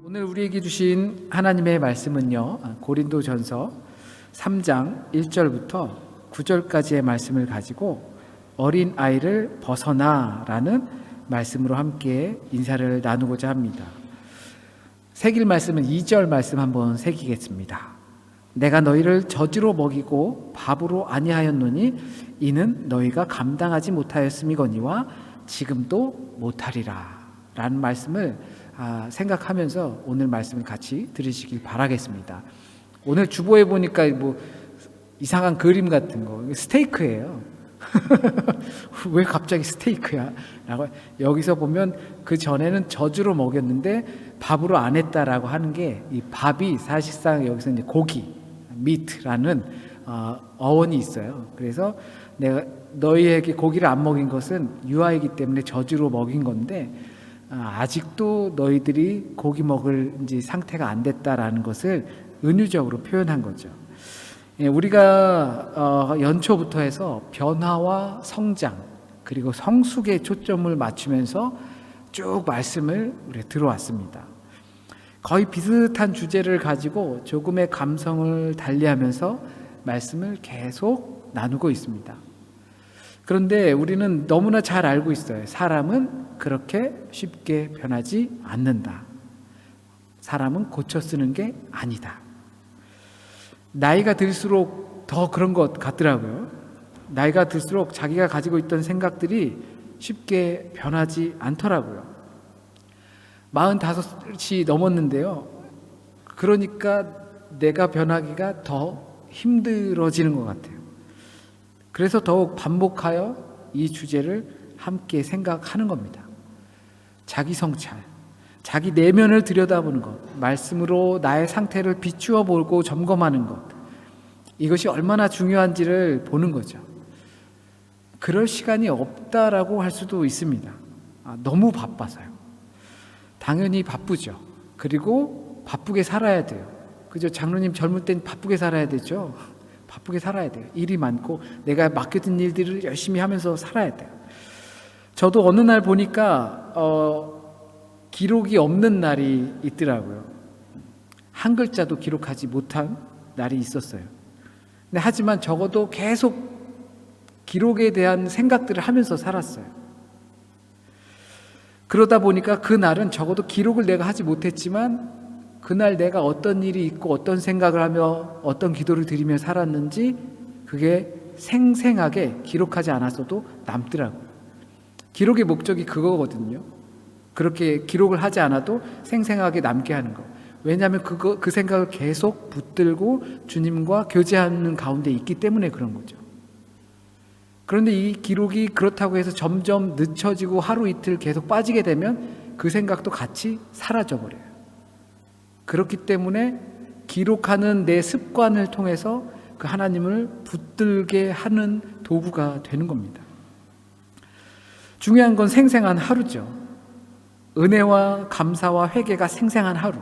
오늘 우리에게 주신 하나님의 말씀은요, 고린도전서 3장 1절부터 9절까지의 말씀을 가지고 어린 아이를 벗어나라는 말씀으로 함께 인사를 나누고자 합니다. 새길 말씀은 2절 말씀 한번 새기겠습니다. 내가 너희를 젖으로 먹이고 밥으로 아니하였노니 이는 너희가 감당하지 못하였음이거니와 지금도 못하리라 라는 말씀을 생각하면서 오늘 말씀을 같이 들으시길 바라겠습니다. 오늘 주보에 보니까 뭐 이상한 그림 같은 거, 스테이크예요. 왜 갑자기 스테이크야? 라고 여기서 보면 그 전에는 젖으로 먹였는데 밥으로 안 했다라고 하는 게, 이 밥이 사실상 여기서 이제 고기, 미트라는 어원이 있어요. 그래서 내가 너희에게 고기를 안 먹인 것은 유아이기 때문에 젖으로 먹인 건데, 아직도 너희들이 고기 먹을 이제 상태가 안 됐다라는 것을 은유적으로 표현한 거죠. 우리가 연초부터 해서 변화와 성장 그리고 성숙에 초점을 맞추면서 쭉 말씀을 우리 들어왔습니다. 거의 비슷한 주제를 가지고 조금의 감성을 달리하면서 말씀을 계속 나누고 있습니다. 그런데 우리는 너무나 잘 알고 있어요. 사람은 그렇게 쉽게 변하지 않는다. 사람은 고쳐 쓰는 게 아니다. 나이가 들수록 더 그런 것 같더라고요. 나이가 들수록 자기가 가지고 있던 생각들이 쉽게 변하지 않더라고요. 45이 넘었는데요. 그러니까 내가 변하기가 더 힘들어지는 것 같아요. 그래서 더욱 반복하여 이 주제를 함께 생각하는 겁니다. 자기 성찰, 자기 내면을 들여다보는 것, 말씀으로 나의 상태를 비추어 보고 점검하는 것, 이것이 얼마나 중요한지를 보는 거죠. 그럴 시간이 없다라고 할 수도 있습니다. 너무 바빠서요. 당연히 바쁘죠. 그리고 바쁘게 살아야 돼요. 그죠? 장로님 젊을 땐 바쁘게 살아야 되죠. 바쁘게 살아야 돼요. 일이 많고 내가 맡겨진 일들을 열심히 하면서 살아야 돼요. 저도 어느 날 보니까 기록이 없는 날이 있더라고요. 한 글자도 기록하지 못한 날이 있었어요. 근데 하지만 적어도 계속 기록에 대한 생각들을 하면서 살았어요. 그러다 보니까 그 날은 적어도 기록을 내가 하지 못했지만 그날 내가 어떤 일이 있고 어떤 생각을 하며 어떤 기도를 드리며 살았는지 그게 생생하게 기록하지 않았어도 남더라고요. 기록의 목적이 그거거든요. 그렇게 기록을 하지 않아도 생생하게 남게 하는 거. 왜냐하면 그 생각을 계속 붙들고 주님과 교제하는 가운데 있기 때문에 그런 거죠. 그런데 이 기록이 그렇다고 해서 점점 늦춰지고 하루 이틀 계속 빠지게 되면 그 생각도 같이 사라져 버려요. 그렇기 때문에 기록하는 내 습관을 통해서 그 하나님을 붙들게 하는 도구가 되는 겁니다. 중요한 건 생생한 하루죠. 은혜와 감사와 회개가 생생한 하루.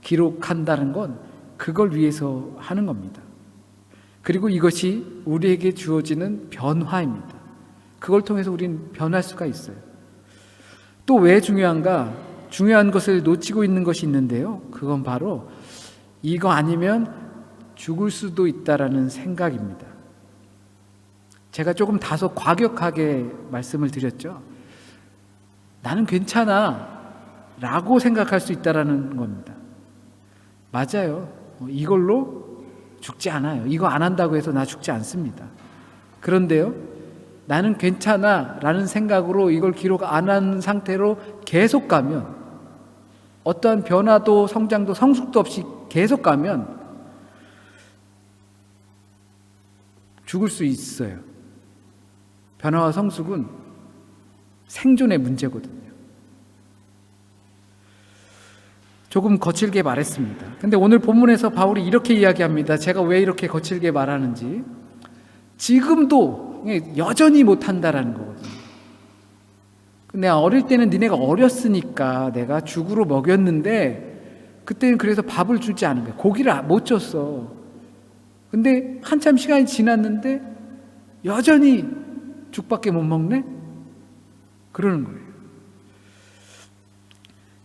기록한다는 건 그걸 위해서 하는 겁니다. 그리고 이것이 우리에게 주어지는 변화입니다. 그걸 통해서 우리는 변할 수가 있어요. 또 왜 중요한가? 중요한 것을 놓치고 있는 것이 있는데요. 그건 바로 이거 아니면 죽을 수도 있다라는 생각입니다. 제가 조금 다소 과격하게 말씀을 드렸죠. 나는 괜찮아 라고 생각할 수 있다라는 겁니다. 맞아요. 이걸로 죽지 않아요. 이거 안 한다고 해서 나 죽지 않습니다. 그런데요, 나는 괜찮아 라는 생각으로 이걸 기록 안 한 상태로 계속 가면, 어떠한 변화도 성장도 성숙도 없이 계속 가면 죽을 수 있어요. 변화와 성숙은 생존의 문제거든요. 조금 거칠게 말했습니다. 근데 오늘 본문에서 바울이 이렇게 이야기합니다. 제가 왜 이렇게 거칠게 말하는지. 지금도 여전히 못한다라는 거거든요. 내가 어릴 때는 니네가 어렸으니까 내가 죽으로 먹였는데 그때는 그래서 밥을 주지 않은 거야. 고기를 못 줬어. 근데 한참 시간이 지났는데 여전히 죽밖에 못 먹네? 그러는 거예요.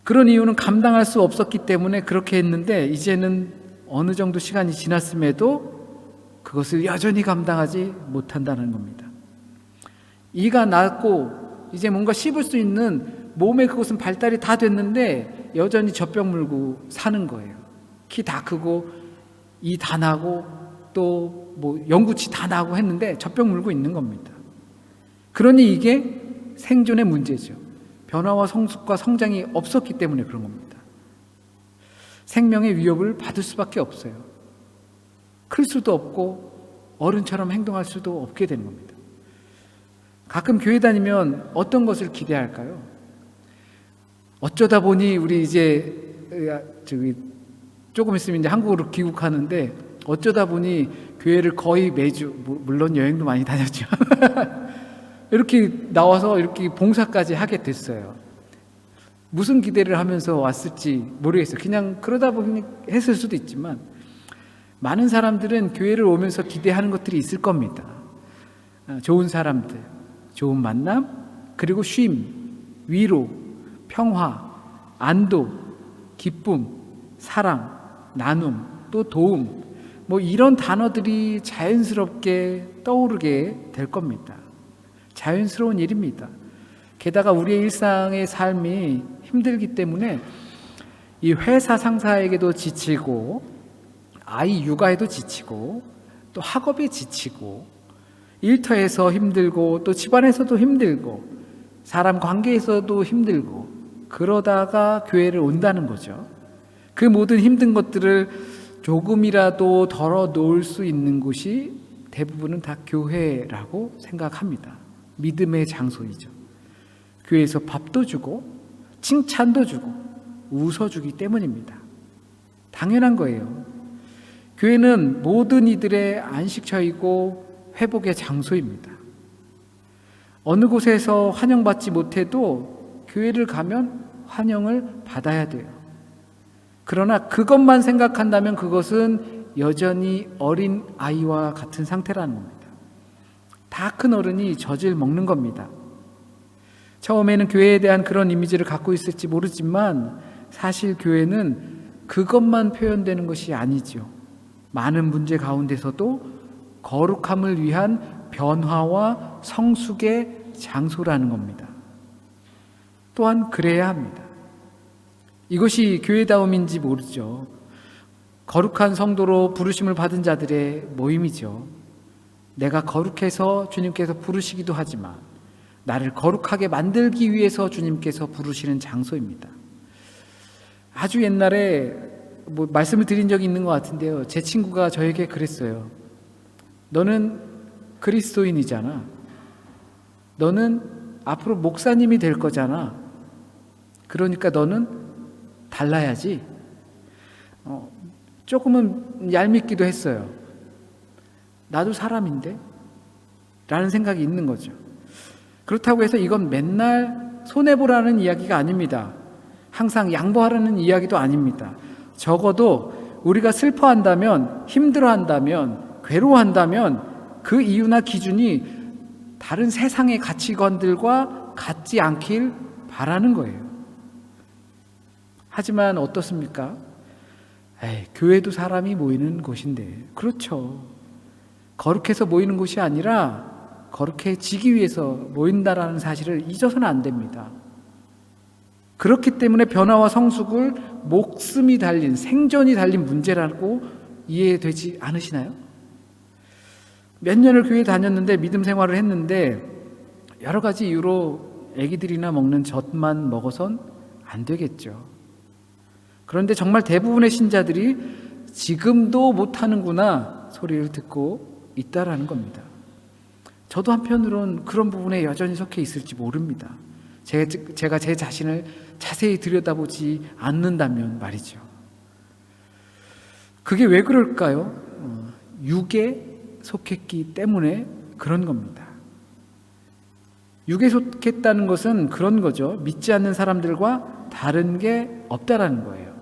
그런 이유는 감당할 수 없었기 때문에 그렇게 했는데, 이제는 어느 정도 시간이 지났음에도 그것을 여전히 감당하지 못한다는 겁니다. 이가 났고 이제 뭔가 씹을 수 있는 몸에 그것은 발달이 다 됐는데 여전히 젖병 물고 사는 거예요. 키 다 크고 이 다 나고 또 뭐 연구치 다 나고 했는데 젖병 물고 있는 겁니다. 그러니 이게 생존의 문제죠. 변화와 성숙과 성장이 없었기 때문에 그런 겁니다. 생명의 위협을 받을 수밖에 없어요. 클 수도 없고 어른처럼 행동할 수도 없게 되는 겁니다. 가끔 교회 다니면 어떤 것을 기대할까요? 어쩌다 보니 우리 이제 조금 있으면 이제 한국으로 귀국하는데, 어쩌다 보니 교회를 거의 매주, 물론 여행도 많이 다녔죠. 이렇게 나와서 이렇게 봉사까지 하게 됐어요. 무슨 기대를 하면서 왔을지 모르겠어요. 그냥 그러다 보니 했을 수도 있지만, 많은 사람들은 교회를 오면서 기대하는 것들이 있을 겁니다. 좋은 사람들, 좋은 만남, 그리고 쉼, 위로, 평화, 안도, 기쁨, 사랑, 나눔, 또 도움, 뭐 이런 단어들이 자연스럽게 떠오르게 될 겁니다. 자연스러운 일입니다. 게다가 우리의 일상의 삶이 힘들기 때문에 이 회사 상사에게도 지치고, 아이 육아에도 지치고, 또 학업에 지치고, 일터에서 힘들고, 또 집안에서도 힘들고, 사람 관계에서도 힘들고, 그러다가 교회를 온다는 거죠. 그 모든 힘든 것들을 조금이라도 덜어놓을 수 있는 곳이 대부분은 다 교회라고 생각합니다. 믿음의 장소이죠. 교회에서 밥도 주고 칭찬도 주고 웃어주기 때문입니다. 당연한 거예요. 교회는 모든 이들의 안식처이고 회복의 장소입니다. 어느 곳에서 환영받지 못해도 교회를 가면 환영을 받아야 돼요. 그러나 그것만 생각한다면 그것은 여전히 어린 아이와 같은 상태라는 겁니다. 다 큰 어른이 젖을 먹는 겁니다. 처음에는 교회에 대한 그런 이미지를 갖고 있을지 모르지만, 사실 교회는 그것만 표현되는 것이 아니죠. 많은 문제 가운데서도 거룩함을 위한 변화와 성숙의 장소라는 겁니다. 또한 그래야 합니다. 이것이 교회다움인지 모르죠. 거룩한 성도로 부르심을 받은 자들의 모임이죠. 내가 거룩해서 주님께서 부르시기도 하지만 나를 거룩하게 만들기 위해서 주님께서 부르시는 장소입니다. 아주 옛날에 말씀을 드린 적이 있는 것 같은데요, 제 친구가 저에게 그랬어요. 너는 그리스도인이잖아. 너는 앞으로 목사님이 될 거잖아. 그러니까 너는 달라야지. 조금은 얄밉기도 했어요. 나도 사람인데? 라는 생각이 있는 거죠. 그렇다고 해서 이건 맨날 손해보라는 이야기가 아닙니다. 항상 양보하라는 이야기도 아닙니다. 적어도 우리가 슬퍼한다면, 힘들어한다면, 괴로워한다면 그 이유나 기준이 다른 세상의 가치관들과 같지 않길 바라는 거예요. 하지만 어떻습니까? 교회도 사람이 모이는 곳인데. 그렇죠. 거룩해서 모이는 곳이 아니라 거룩해지기 위해서 모인다라는 사실을 잊어서는 안 됩니다. 그렇기 때문에 변화와 성숙을 목숨이 달린, 생존이 달린 문제라고 이해되지 않으시나요? 몇 년을 교회 다녔는데, 믿음 생활을 했는데 여러 가지 이유로 애기들이나 먹는 젖만 먹어선 안 되겠죠. 그런데 정말 대부분의 신자들이 지금도 못하는구나 소리를 듣고 있다라는 겁니다. 저도 한편으론 그런 부분에 여전히 속해 있을지 모릅니다. 제가 제 자신을 자세히 들여다보지 않는다면 말이죠. 그게 왜 그럴까요? 육에 속했기 때문에 그런 겁니다. 육에 속했다는 것은 그런 거죠. 믿지 않는 사람들과 다른 게 없다라는 거예요.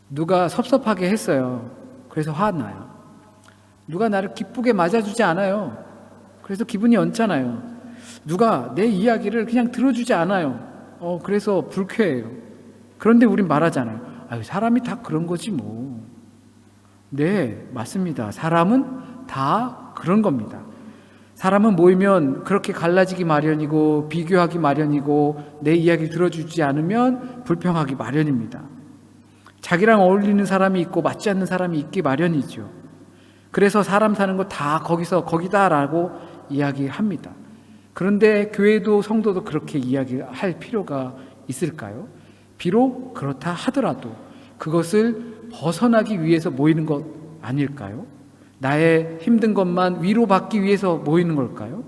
누가 섭섭하게 했어요. 그래서 화나요. 누가 나를 기쁘게 맞아주지 않아요. 그래서 기분이 언짢아요. 누가 내 이야기를 그냥 들어주지 않아요. 그래서 불쾌해요. 그런데 우린 말하잖아요. 아유, 사람이 다 그런 거지 뭐. 네, 맞습니다. 사람은 다 그런 겁니다. 사람은 모이면 그렇게 갈라지기 마련이고 비교하기 마련이고 내 이야기 들어주지 않으면 불평하기 마련입니다. 자기랑 어울리는 사람이 있고 맞지 않는 사람이 있기 마련이죠. 그래서 사람 사는 거 다 거기다라고 이야기합니다. 그런데 교회도 성도도 그렇게 이야기할 필요가 있을까요? 비록 그렇다 하더라도 그것을 벗어나기 위해서 모이는 것 아닐까요? 나의 힘든 것만 위로받기 위해서 모이는 걸까요?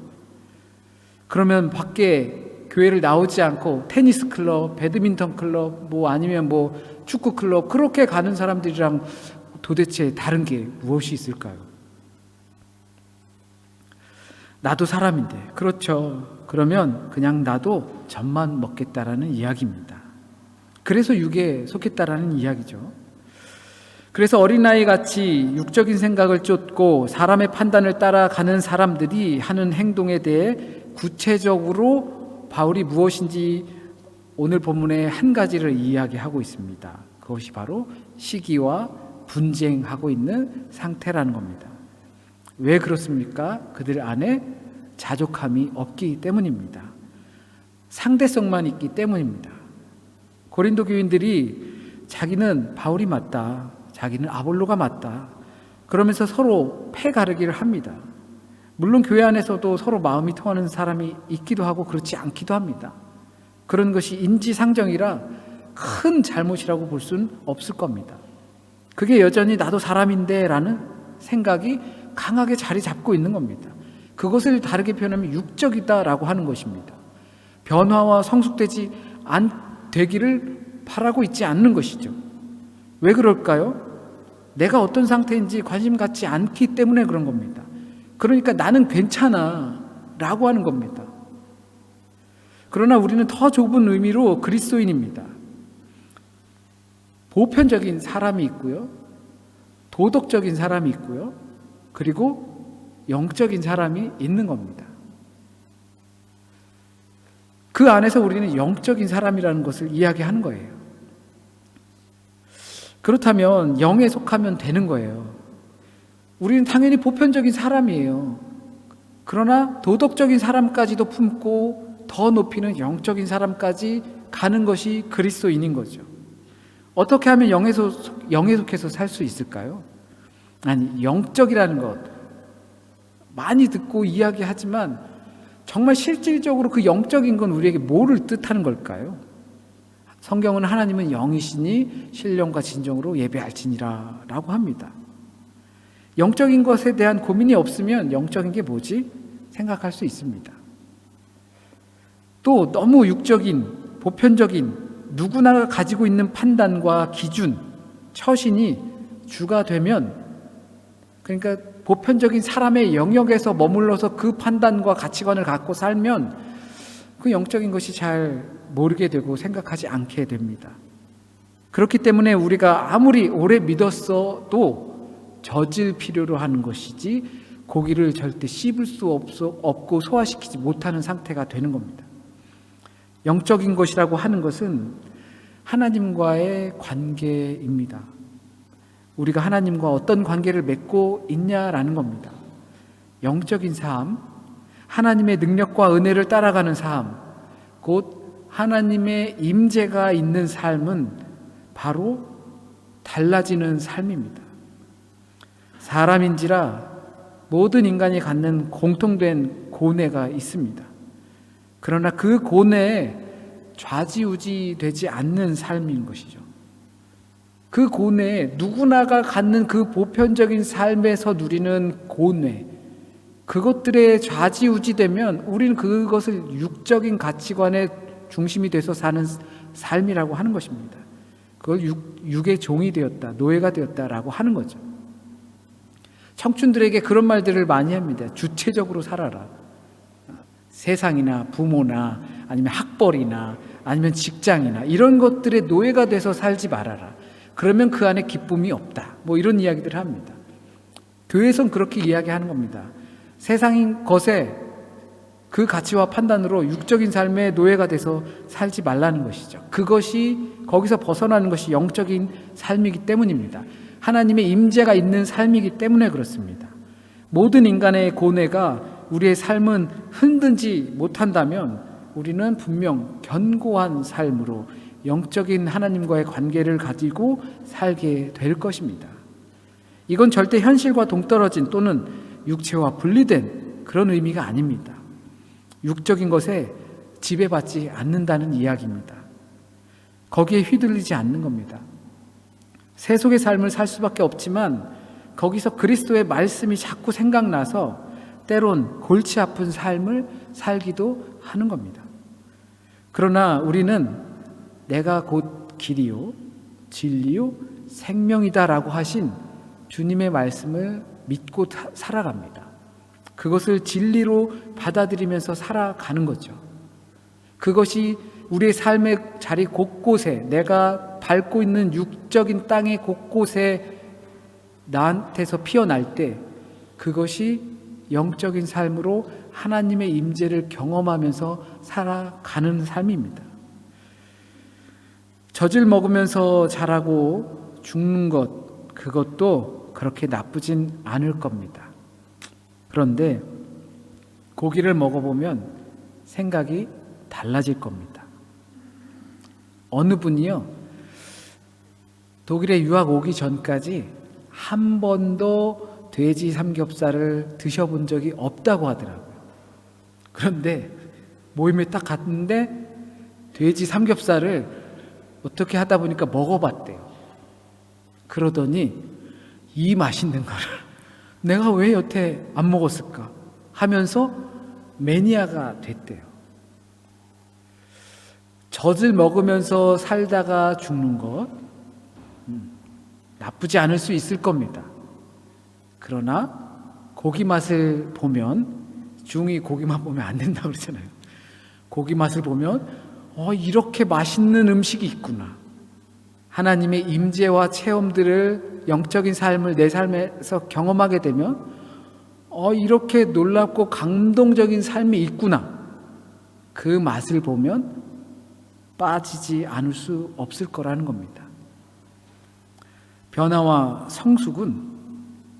그러면 밖에 교회를 나오지 않고 테니스 클럽, 배드민턴 클럽, 아니면 축구 클럽 그렇게 가는 사람들이랑 도대체 다른 게 무엇이 있을까요? 나도 사람인데, 그렇죠. 그러면 그냥 나도 젖만 먹겠다라는 이야기입니다. 그래서 육에 속했다라는 이야기죠. 그래서 어린아이 같이 육적인 생각을 쫓고 사람의 판단을 따라가는 사람들이 하는 행동에 대해 구체적으로 바울이 무엇인지 오늘 본문의 한 가지를 이야기하고 있습니다. 그것이 바로 시기와 분쟁하고 있는 상태라는 겁니다. 왜 그렇습니까? 그들 안에 자족함이 없기 때문입니다. 상대성만 있기 때문입니다. 고린도 교인들이 자기는 바울이 맞다, 자기는 아볼로가 맞다, 그러면서 서로 패 가르기를 합니다. 물론 교회 안에서도 서로 마음이 통하는 사람이 있기도 하고 그렇지 않기도 합니다. 그런 것이 인지상정이라 큰 잘못이라고 볼 수는 없을 겁니다. 그게 여전히 나도 사람인데 라는 생각이 강하게 자리 잡고 있는 겁니다. 그것을 다르게 표현하면 육적이다라고 하는 것입니다. 변화와 되기를 바라고 있지 않는 것이죠. 왜 그럴까요? 내가 어떤 상태인지 관심 갖지 않기 때문에 그런 겁니다. 그러니까 나는 괜찮아 라고 하는 겁니다. 그러나 우리는 더 좁은 의미로 그리스도인입니다. 보편적인 사람이 있고요, 도덕적인 사람이 있고요, 그리고 영적인 사람이 있는 겁니다. 그 안에서 우리는 영적인 사람이라는 것을 이야기하는 거예요. 그렇다면 영에 속하면 되는 거예요. 우리는 당연히 보편적인 사람이에요. 그러나 도덕적인 사람까지도 품고 더 높이는 영적인 사람까지 가는 것이 그리스도인인 거죠. 어떻게 하면 영에 속해서 살 수 있을까요? 아니, 영적이라는 것 많이 듣고 이야기하지만 정말 실질적으로 그 영적인 건 우리에게 뭐를 뜻하는 걸까요? 성경은 하나님은 영이시니 신령과 진정으로 예배할지니라 라고 합니다. 영적인 것에 대한 고민이 없으면 영적인 게 뭐지? 생각할 수 있습니다. 또 너무 육적인, 보편적인 누구나가 가지고 있는 판단과 기준, 처신이 주가 되면, 그러니까 보편적인 사람의 영역에서 머물러서 그 판단과 가치관을 갖고 살면 그 영적인 것이 잘 모르게 되고 생각하지 않게 됩니다. 그렇기 때문에 우리가 아무리 오래 믿었어도 젖을 필요로 하는 것이지 고기를 절대 씹을 수 없고 소화시키지 못하는 상태가 되는 겁니다. 영적인 것이라고 하는 것은 하나님과의 관계입니다. 우리가 하나님과 어떤 관계를 맺고 있냐라는 겁니다. 영적인 삶, 하나님의 능력과 은혜를 따라가는 삶, 곧 하나님의 임재가 있는 삶은 바로 달라지는 삶입니다. 사람인지라 모든 인간이 갖는 공통된 고뇌가 있습니다. 그러나 그 고뇌에 좌지우지 되지 않는 삶인 것이죠. 그 고뇌에 누구나가 갖는 그 보편적인 삶에서 누리는 고뇌, 그것들에 좌지우지되면 우리는 그것을 육적인 가치관의 중심이 돼서 사는 삶이라고 하는 것입니다. 그걸 육의 종이 되었다, 노예가 되었다라고 하는 거죠. 청춘들에게 그런 말들을 많이 합니다. 주체적으로 살아라. 세상이나 부모나 아니면 학벌이나 아니면 직장이나 이런 것들의 노예가 돼서 살지 말아라. 그러면 그 안에 기쁨이 없다. 이런 이야기들을 합니다. 교회에선 그렇게 이야기하는 겁니다. 세상인 것에 그 가치와 판단으로 육적인 삶의 노예가 돼서 살지 말라는 것이죠. 그것이 거기서 벗어나는 것이 영적인 삶이기 때문입니다. 하나님의 임재가 있는 삶이기 때문에 그렇습니다. 모든 인간의 고뇌가 우리의 삶은 흔들지 못한다면 우리는 분명 견고한 삶으로 영적인 하나님과의 관계를 가지고 살게 될 것입니다. 이건 절대 현실과 동떨어진 또는 육체와 분리된 그런 의미가 아닙니다. 육적인 것에 지배받지 않는다는 이야기입니다. 거기에 휘둘리지 않는 겁니다. 세속의 삶을 살 수밖에 없지만 거기서 그리스도의 말씀이 자꾸 생각나서 때론 골치 아픈 삶을 살기도 하는 겁니다. 그러나 우리는 내가 곧 길이요 진리요 생명이다라고 하신 주님의 말씀을 믿고 살아갑니다. 그것을 진리로 받아들이면서 살아가는 거죠. 그것이 우리의 삶의 자리 곳곳에, 내가 밟고 있는 육적인 땅의 곳곳에 나한테서 피어날 때 그것이 영적인 삶으로 하나님의 임재를 경험하면서 살아가는 삶입니다. 젖을 먹으면서 자라고 죽는 것, 그것도 그렇게 나쁘진 않을 겁니다. 그런데 고기를 먹어보면 생각이 달라질 겁니다. 어느 분이요, 독일에 유학 오기 전까지 한 번도 돼지 삼겹살을 드셔본 적이 없다고 하더라고요. 그런데 모임에 딱 갔는데 돼지 삼겹살을 어떻게 하다 보니까 먹어봤대요. 그러더니 이 맛있는 거를 내가 왜 여태 안 먹었을까 하면서 매니아가 됐대요. 젖을 먹으면서 살다가 죽는 것 나쁘지 않을 수 있을 겁니다. 그러나 고기 맛을 보면, 중이 고기만 보면 안 된다고 그러잖아요. 고기 맛을 보면 이렇게 맛있는 음식이 있구나. 하나님의 임재와 체험들을, 영적인 삶을 내 삶에서 경험하게 되면 이렇게 놀랍고 감동적인 삶이 있구나. 그 맛을 보면 빠지지 않을 수 없을 거라는 겁니다. 변화와 성숙은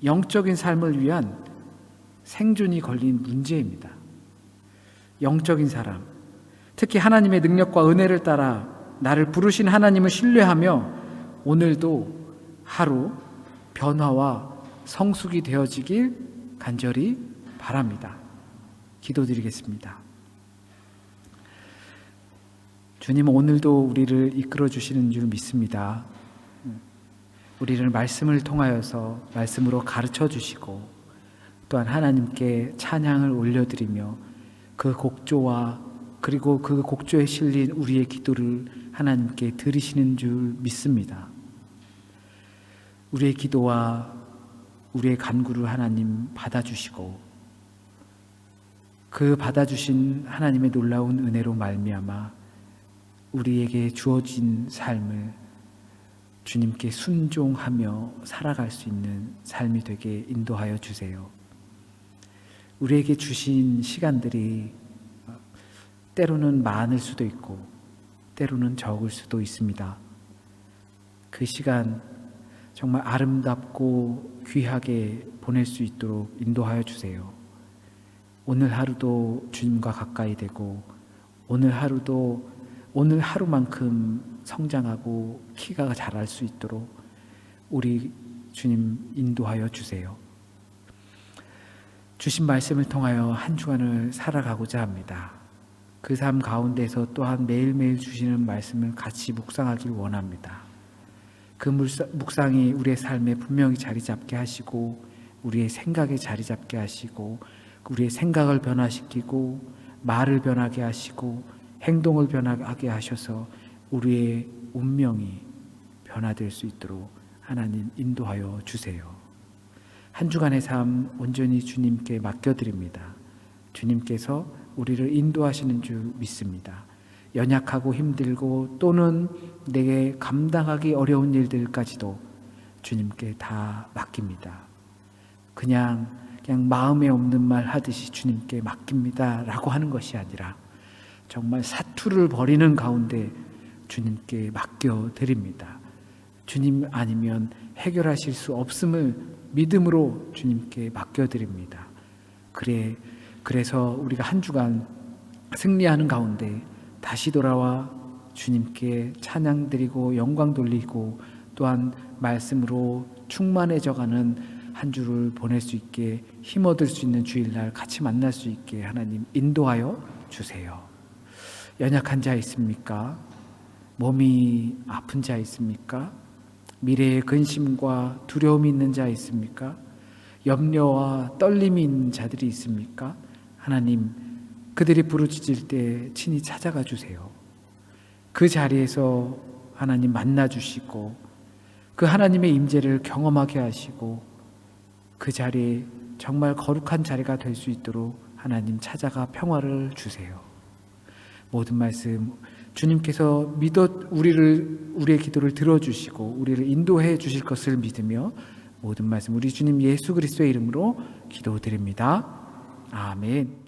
영적인 삶을 위한 생존이 걸린 문제입니다. 영적인 사람, 특히 하나님의 능력과 은혜를 따라 나를 부르신 하나님을 신뢰하며 오늘도 하루 변화와 성숙이 되어지길 간절히 바랍니다. 기도드리겠습니다. 주님은 오늘도 우리를 이끌어 주시는 줄 믿습니다. 우리를 말씀을 통하여서 말씀으로 가르쳐 주시고 또한 하나님께 찬양을 올려드리며 그 곡조와 그리고 그 곡조에 실린 우리의 기도를 하나님께 드리시는 줄 믿습니다. 우리의 기도와 우리의 간구를 하나님 받아주시고 그 받아주신 하나님의 놀라운 은혜로 말미암아 우리에게 주어진 삶을 주님께 순종하며 살아갈 수 있는 삶이 되게 인도하여 주세요. 우리에게 주신 시간들이 때로는 많을 수도 있고 때로는 적을 수도 있습니다. 그 시간 정말 아름답고 귀하게 보낼 수 있도록 인도하여 주세요. 오늘 하루도 주님과 가까이 되고 오늘 하루도 오늘 하루만큼 성장하고 키가 자랄 수 있도록 우리 주님 인도하여 주세요. 주신 말씀을 통하여 한 주간을 살아가고자 합니다. 그 삶 가운데서 또한 매일매일 주시는 말씀을 같이 묵상하길 원합니다. 그 묵상이 우리의 삶에 분명히 자리 잡게 하시고 우리의 생각에 자리 잡게 하시고 우리의 생각을 변화시키고 말을 변하게 하시고 행동을 변하게 하셔서 우리의 운명이 변화될 수 있도록 하나님 인도하여 주세요. 한 주간의 삶 온전히 주님께 맡겨드립니다. 주님께서 우리를 인도하시는 줄 믿습니다. 연약하고 힘들고 또는 내게 감당하기 어려운 일들까지도 주님께 다 맡깁니다. 그냥 그냥 마음에 없는 말 하듯이 주님께 맡깁니다 라고 하는 것이 아니라 정말 사투를 벌이는 가운데 주님께 맡겨드립니다. 주님 아니면 해결하실 수 없음을 믿음으로 주님께 맡겨드립니다. 그래서 우리가 한 주간 승리하는 가운데 다시 돌아와 주님께 찬양 드리고 영광 돌리고 또한 말씀으로 충만해져가는 한 주를 보낼 수 있게 힘 얻을 수 있는 주일날 같이 만날 수 있게 하나님 인도하여 주세요. 연약한 자 있습니까? 몸이 아픈 자 있습니까? 미래에 근심과 두려움이 있는 자 있습니까? 염려와 떨림이 있는 자들이 있습니까? 하나님, 그들이 부르짖을 때 친히 찾아가 주세요. 그 자리에서 하나님 만나 주시고 그 하나님의 임재를 경험하게 하시고 그 자리에 정말 거룩한 자리가 될 수 있도록 하나님 찾아가 평화를 주세요. 모든 말씀 주님께서 우리의 기도를 들어주시고 우리를 인도해 주실 것을 믿으며 모든 말씀 우리 주님 예수 그리스도의 이름으로 기도드립니다. 아멘.